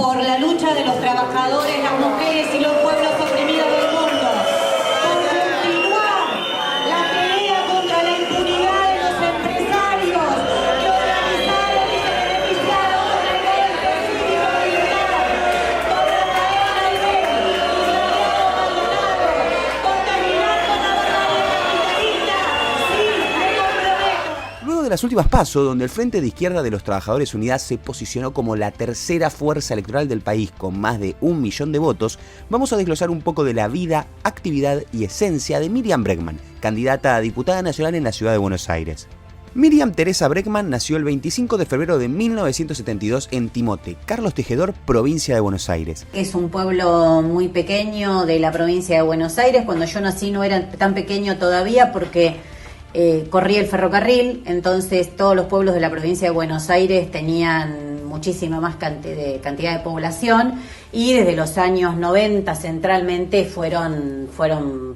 por la lucha de los trabajadores, las mujeres y los pueblos oprimidos del mundo, por continuar la pelea contra la impunidad de los empresarios que organizaron y se beneficiaron con el golpe cívico-militar, por Rafael Alberti y Santiago Maldonado, por terminar con la barbarie capitalista. Sí, me comprometo. Luego de las últimas PASO, donde el Frente de Izquierda de los Trabajadores Unidad se posicionó como la tercera fuerza electoral del país con más de 1 millón de votos, vamos a desglosar un poco de la vida, actividad y esencia de Miriam Bregman, candidata a diputada nacional en la ciudad de Buenos Aires. Miriam Teresa Bregman nació el 25 de febrero de 1972 en Timote, Carlos Tejedor, provincia de Buenos Aires. Es un pueblo muy pequeño de la provincia de Buenos Aires. Cuando yo nací no era tan pequeño todavía porque corría el ferrocarril, entonces todos los pueblos de la provincia de Buenos Aires tenían muchísima más cantidad de población y desde los años 90 centralmente fueron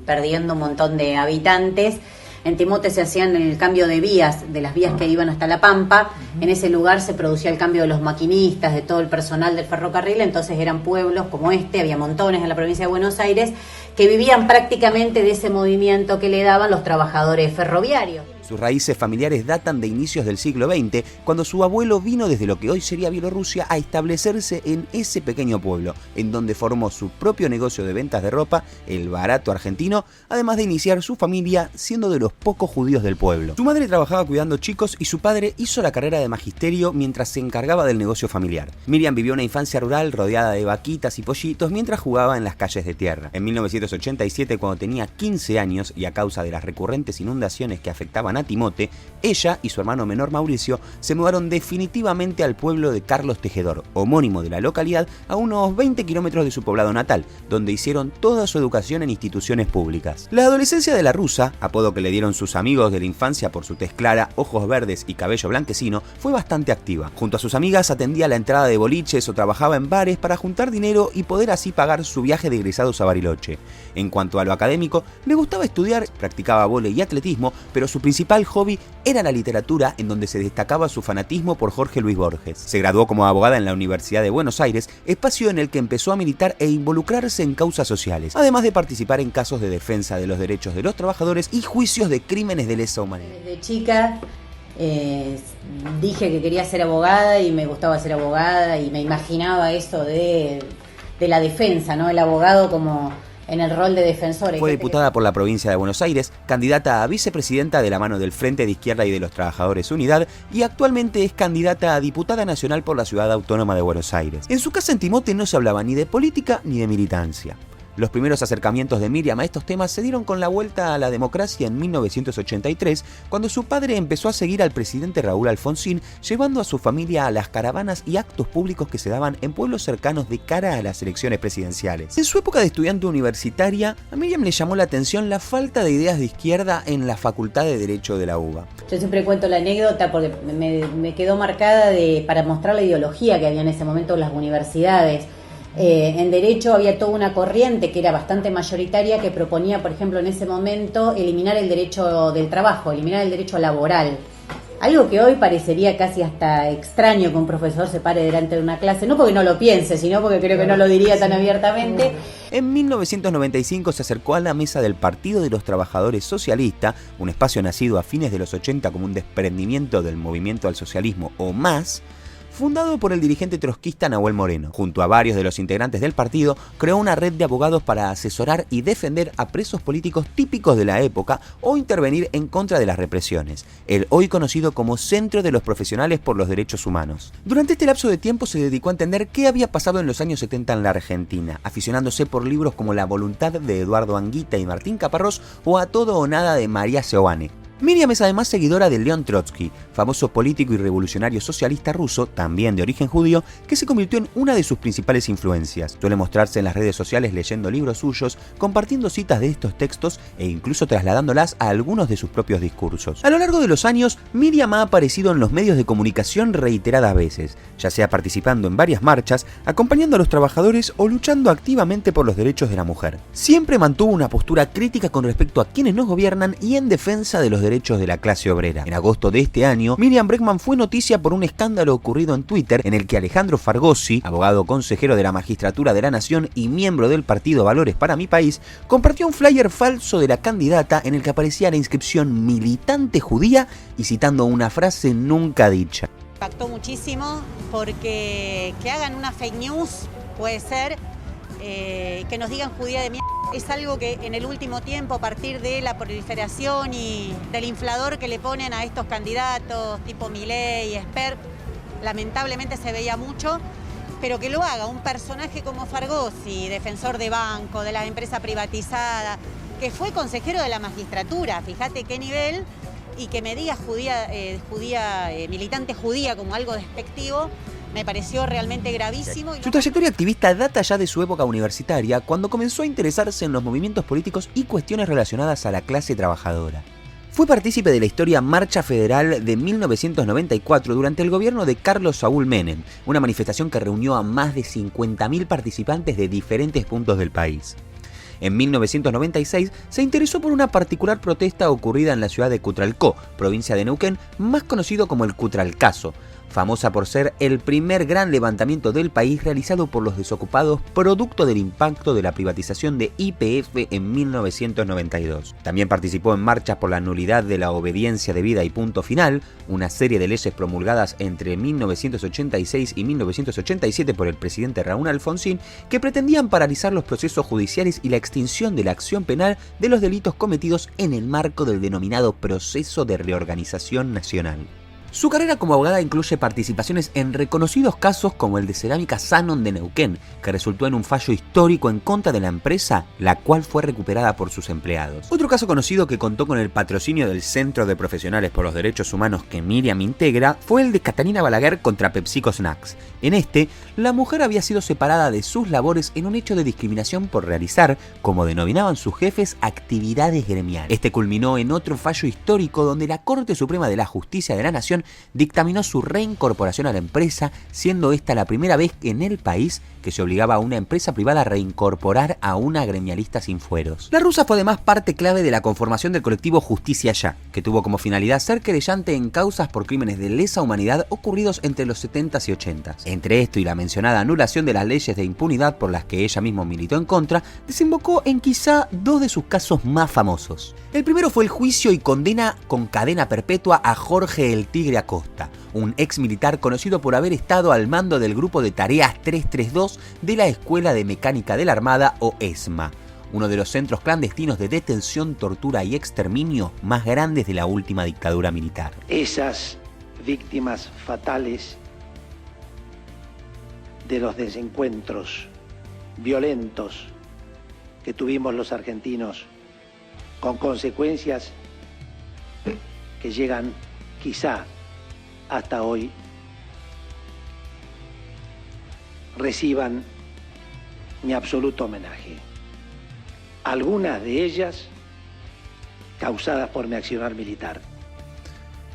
perdiendo un montón de habitantes. En Timote se hacían el cambio de vías, de las vías que iban hasta La Pampa. En ese lugar se producía el cambio de los maquinistas, de todo el personal del ferrocarril, entonces eran pueblos como este, había montones en la provincia de Buenos Aires, que vivían prácticamente de ese movimiento que le daban los trabajadores ferroviarios. Sus raíces familiares datan de inicios del siglo XX, cuando su abuelo vino desde lo que hoy sería Bielorrusia a establecerse en ese pequeño pueblo, en donde formó su propio negocio de ventas de ropa, el Barato Argentino, además de iniciar su familia siendo de los pocos judíos del pueblo. Su madre trabajaba cuidando chicos y su padre hizo la carrera de magisterio mientras se encargaba del negocio familiar. Miriam vivió una infancia rural rodeada de vaquitas y pollitos mientras jugaba en las calles de tierra. En 1987, cuando tenía 15 años y a causa de las recurrentes inundaciones que afectaban a Timote, ella y su hermano menor Mauricio se mudaron definitivamente al pueblo de Carlos Tejedor, homónimo de la localidad, a unos 20 kilómetros de su poblado natal, donde hicieron toda su educación en instituciones públicas. La adolescencia de la rusa, apodo que le dieron sus amigos de la infancia por su tez clara, ojos verdes y cabello blanquecino, fue bastante activa. Junto a sus amigas atendía la entrada de boliches o trabajaba en bares para juntar dinero y poder así pagar su viaje de egresados a Bariloche. En cuanto a lo académico, le gustaba estudiar, practicaba vóley y atletismo, pero su principal hobby era la literatura, en donde se destacaba su fanatismo por Jorge Luis Borges. Se graduó como abogada en la Universidad de Buenos Aires, espacio en el que empezó a militar e involucrarse en causas sociales, además de participar en casos de defensa de los derechos de los trabajadores y juicios de crímenes de lesa humanidad. Desde chica dije que quería ser abogada y me gustaba ser abogada y me imaginaba eso de la defensa, ¿no? El abogado como en el rol de defensor. Fue diputada por la provincia de Buenos Aires, candidata a vicepresidenta de la mano del Frente de Izquierda y de los Trabajadores Unidad y actualmente es candidata a diputada nacional por la Ciudad Autónoma de Buenos Aires. En su casa en Timote no se hablaba ni de política ni de militancia. Los primeros acercamientos de Miriam a estos temas se dieron con la vuelta a la democracia en 1983, cuando su padre empezó a seguir al presidente Raúl Alfonsín, llevando a su familia a las caravanas y actos públicos que se daban en pueblos cercanos de cara a las elecciones presidenciales. En su época de estudiante universitaria, a Miriam le llamó la atención la falta de ideas de izquierda en la Facultad de Derecho de la UBA. Yo siempre cuento la anécdota porque me quedó marcada para mostrar la ideología que había en ese momento en las universidades. En Derecho había toda una corriente que era bastante mayoritaria que proponía, por ejemplo, en ese momento eliminar el derecho del trabajo, eliminar el derecho laboral. Algo que hoy parecería casi hasta extraño que un profesor se pare delante de una clase, no porque no lo piense, sino porque creo que no lo diría tan abiertamente. En 1995 se acercó a la mesa del Partido de los Trabajadores Socialista, un espacio nacido a fines de los 80 como un desprendimiento del movimiento al socialismo o más, fundado por el dirigente trotskista Nahuel Moreno. Junto a varios de los integrantes del partido, creó una red de abogados para asesorar y defender a presos políticos típicos de la época o intervenir en contra de las represiones, el hoy conocido como Centro de los Profesionales por los Derechos Humanos. Durante este lapso de tiempo se dedicó a entender qué había pasado en los años 70 en la Argentina, aficionándose por libros como La Voluntad de Eduardo Anguita y Martín Caparrós o A Todo o Nada de María Seoane. Miriam es además seguidora de León Trotsky, famoso político y revolucionario socialista ruso, también de origen judío, que se convirtió en una de sus principales influencias. Suele mostrarse en las redes sociales leyendo libros suyos, compartiendo citas de estos textos e incluso trasladándolas a algunos de sus propios discursos. A lo largo de los años, Miriam ha aparecido en los medios de comunicación reiteradas veces, ya sea participando en varias marchas, acompañando a los trabajadores o luchando activamente por los derechos de la mujer. Siempre mantuvo una postura crítica con respecto a quienes nos gobiernan y en defensa de los derechos derechos de la clase obrera. En agosto de este año, Miriam Bregman fue noticia por un escándalo ocurrido en Twitter en el que Alejandro Fargosi, abogado consejero de la Magistratura de la Nación y miembro del partido Valores para mi País, compartió un flyer falso de la candidata en el que aparecía la inscripción militante judía y citando una frase nunca dicha. Impactó muchísimo porque que hagan una fake news puede ser, que nos digan judía de mierda. Es algo que en el último tiempo, a partir de la proliferación y del inflador que le ponen a estos candidatos tipo Milei y Esper, lamentablemente se veía mucho, pero que lo haga un personaje como Fargosi, defensor de banco, de la empresa privatizada, que fue consejero de la magistratura, fíjate qué nivel, y que me diga militante judía como algo despectivo, me pareció realmente gravísimo. Su trayectoria activista data ya de su época universitaria, cuando comenzó a interesarse en los movimientos políticos y cuestiones relacionadas a la clase trabajadora. Fue partícipe de la histórica Marcha Federal de 1994 durante el gobierno de Carlos Saúl Menem, una manifestación que reunió a más de 50.000 participantes de diferentes puntos del país. En 1996 se interesó por una particular protesta ocurrida en la ciudad de Cutralcó, provincia de Neuquén, más conocido como el Cutralcazo, famosa por ser el primer gran levantamiento del país realizado por los desocupados producto del impacto de la privatización de YPF en 1992. También participó en marchas por la nulidad de la obediencia debida y punto final, una serie de leyes promulgadas entre 1986 y 1987 por el presidente Raúl Alfonsín que pretendían paralizar los procesos judiciales y la extinción de la acción penal de los delitos cometidos en el marco del denominado Proceso de Reorganización Nacional. Su carrera como abogada incluye participaciones en reconocidos casos como el de Cerámica Sanon de Neuquén, que resultó en un fallo histórico en contra de la empresa, la cual fue recuperada por sus empleados. Otro caso conocido que contó con el patrocinio del Centro de Profesionales por los Derechos Humanos que Miriam integra fue el de Catalina Balaguer contra PepsiCo Snacks. En este, la mujer había sido separada de sus labores en un hecho de discriminación por realizar, como denominaban sus jefes, actividades gremiales. Este culminó en otro fallo histórico donde la Corte Suprema de la Justicia de la Nación dictaminó su reincorporación a la empresa, siendo esta la primera vez en el país que se obligaba a una empresa privada a reincorporar a una gremialista sin fueros. La rusa fue además parte clave de la conformación del colectivo Justicia Ya, que tuvo como finalidad ser querellante en causas por crímenes de lesa humanidad ocurridos entre los 70s y 80s. Entre esto y la mencionada anulación de las leyes de impunidad por las que ella misma militó en contra, desembocó en quizá dos de sus casos más famosos. El primero fue el juicio y condena con cadena perpetua a Jorge el Tigre Acosta, un ex militar conocido por haber estado al mando del grupo de tareas 332 de la Escuela de Mecánica de la Armada o ESMA, uno de los centros clandestinos de detención, tortura y exterminio más grandes de la última dictadura militar. Esas víctimas fatales de los desencuentros violentos que tuvimos los argentinos, con consecuencias que llegan quizá hasta hoy, reciban mi absoluto homenaje. Algunas de ellas causadas por mi accionar militar.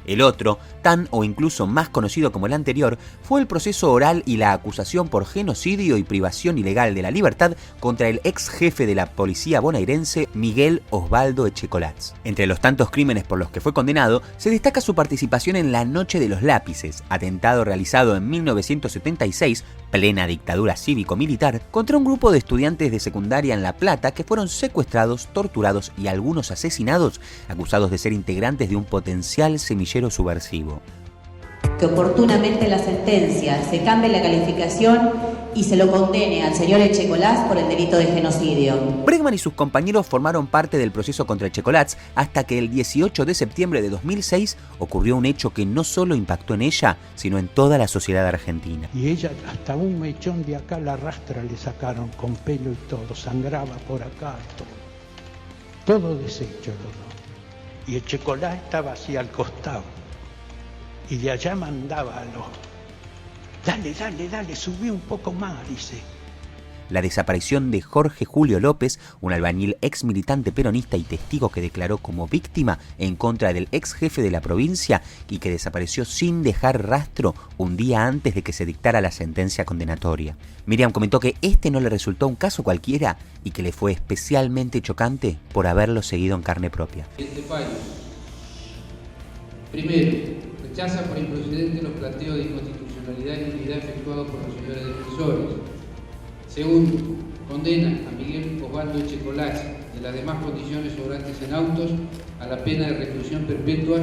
El otro, tan o incluso más conocido como el anterior, fue el proceso oral y la acusación por genocidio y privación ilegal de la libertad contra el ex jefe de la policía bonaerense Miguel Osvaldo Echecolatz. Entre los tantos crímenes por los que fue condenado, se destaca su participación en la Noche de los Lápices, atentado realizado en 1976, plena dictadura cívico-militar, contra un grupo de estudiantes de secundaria en La Plata que fueron secuestrados, torturados y algunos asesinados, acusados de ser integrantes de un potencial semillero subversivo. Que oportunamente la sentencia se cambie la calificación y se lo condene al señor Echecolatz por el delito de genocidio. Bregman y sus compañeros formaron parte del proceso contra Echecolatz hasta que el 18 de septiembre de 2006 ocurrió un hecho que no solo impactó en ella, sino en toda la sociedad argentina. Y ella hasta un mechón de acá, la rastra le sacaron con pelo y todo, sangraba por acá, todo deshecho. Y Echecolatz estaba así al costado. Y de allá mandaba a los... Dale, subí un poco más, dice. La desaparición de Jorge Julio López, un albañil ex militante peronista y testigo que declaró como víctima en contra del ex jefe de la provincia y que desapareció sin dejar rastro un día antes de que se dictara la sentencia condenatoria. Miriam comentó que este no le resultó un caso cualquiera y que le fue especialmente chocante por haberlo seguido en carne propia. Este país Primero, rechaza por improcedente los planteos de inconstitucionalidad y nulidad efectuados por los señores defensores. Segundo, condena a Miguel Osvaldo Echecolás de las demás condiciones sobrantes en autos a la pena de reclusión perpetua.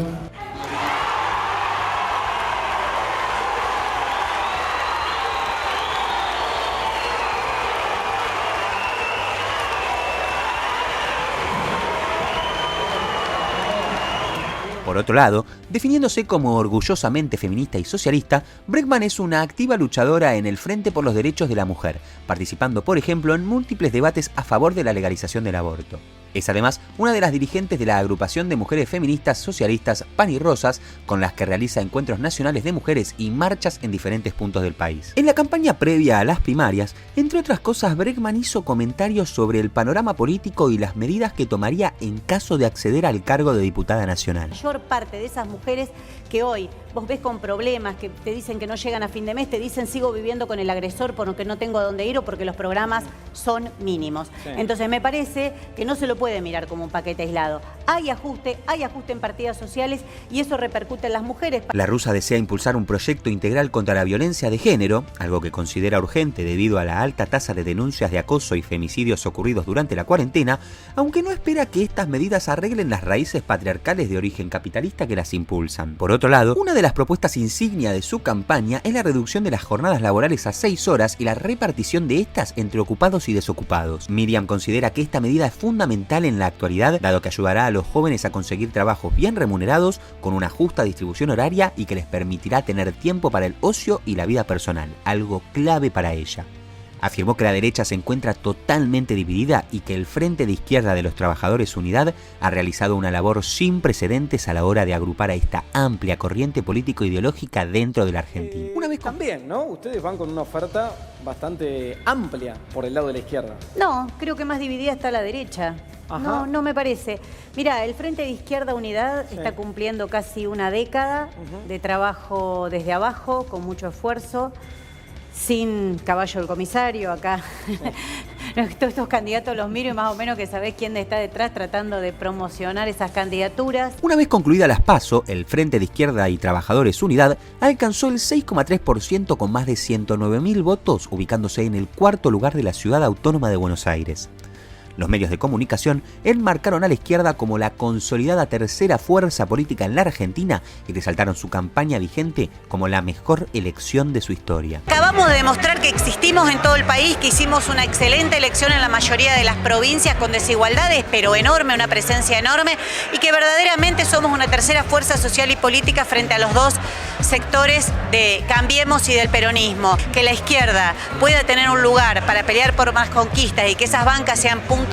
Por otro lado, definiéndose como orgullosamente feminista y socialista, Bregman es una activa luchadora en el Frente por los Derechos de la Mujer, participando, por ejemplo, en múltiples debates a favor de la legalización del aborto. Es además una de las dirigentes de la agrupación de mujeres feministas socialistas Pan y Rosas, con las que realiza encuentros nacionales de mujeres y marchas en diferentes puntos del país. En la campaña previa a las primarias, entre otras cosas, Bregman hizo comentarios sobre el panorama político y las medidas que tomaría en caso de acceder al cargo de diputada nacional. La mayor parte de esas mujeres que hoy vos ves con problemas, que te dicen que no llegan a fin de mes, te dicen sigo viviendo con el agresor porque no tengo a dónde ir o porque los programas son mínimos. Sí. Entonces me parece que no se lo puede mirar como un paquete aislado. Hay ajuste en partidas sociales y eso repercute en las mujeres. La rusa desea impulsar un proyecto integral contra la violencia de género, algo que considera urgente debido a la alta tasa de denuncias de acoso y femicidios ocurridos durante la cuarentena, aunque no espera que estas medidas arreglen las raíces patriarcales de origen capitalista que las impulsan. Por otro lado, una de las propuestas insignia de su campaña es la reducción de las jornadas laborales a 6 horas y la repartición de estas entre ocupados y desocupados. Miriam considera que esta medida es fundamental en la actualidad, dado que ayudará a los jóvenes a conseguir trabajos bien remunerados, con una justa distribución horaria y que les permitirá tener tiempo para el ocio y la vida personal, algo clave para ella. Afirmó que la derecha se encuentra totalmente dividida y que el Frente de Izquierda de los Trabajadores Unidad ha realizado una labor sin precedentes a la hora de agrupar a esta amplia corriente político-ideológica dentro de la Argentina. Una vez también, ¿no? Ustedes van con una oferta bastante amplia por el lado de la izquierda. No, creo que más dividida está la derecha. Ajá. No me parece. Mira, el Frente de Izquierda Unidad está cumpliendo casi una década de trabajo desde abajo, con mucho esfuerzo. Sin caballo del comisario, acá todos estos candidatos los miro y más o menos que sabés quién está detrás tratando de promocionar esas candidaturas. Una vez concluidas las PASO, el Frente de Izquierda y Trabajadores Unidad alcanzó el 6,3% con más de 109.000 votos, ubicándose en el cuarto lugar de la ciudad autónoma de Buenos Aires. Los medios de comunicación enmarcaron a la izquierda como la consolidada tercera fuerza política en la Argentina y resaltaron su campaña vigente como la mejor elección de su historia. Acabamos de demostrar que existimos en todo el país, que hicimos una excelente elección en la mayoría de las provincias con desigualdades, pero enorme, una presencia enorme, y que verdaderamente somos una tercera fuerza social y política frente a los dos sectores de Cambiemos y del peronismo. Que la izquierda pueda tener un lugar para pelear por más conquistas y que esas bancas sean puntos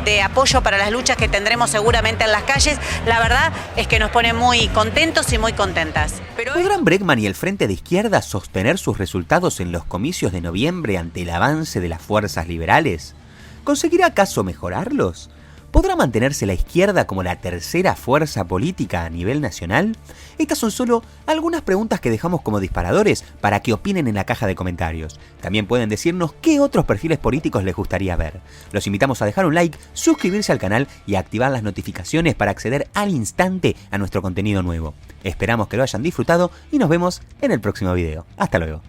de apoyo para las luchas que tendremos seguramente en las calles, la verdad es que nos pone muy contentos y muy contentas. ¿Podrán Bregman y el Frente de Izquierda sostener sus resultados en los comicios de noviembre ante el avance de las fuerzas liberales? ¿Conseguirá acaso mejorarlos? ¿Podrá mantenerse la izquierda como la tercera fuerza política a nivel nacional? Estas son solo algunas preguntas que dejamos como disparadores para que opinen en la caja de comentarios. También pueden decirnos qué otros perfiles políticos les gustaría ver. Los invitamos a dejar un like, suscribirse al canal y activar las notificaciones para acceder al instante a nuestro contenido nuevo. Esperamos que lo hayan disfrutado y nos vemos en el próximo video. Hasta luego.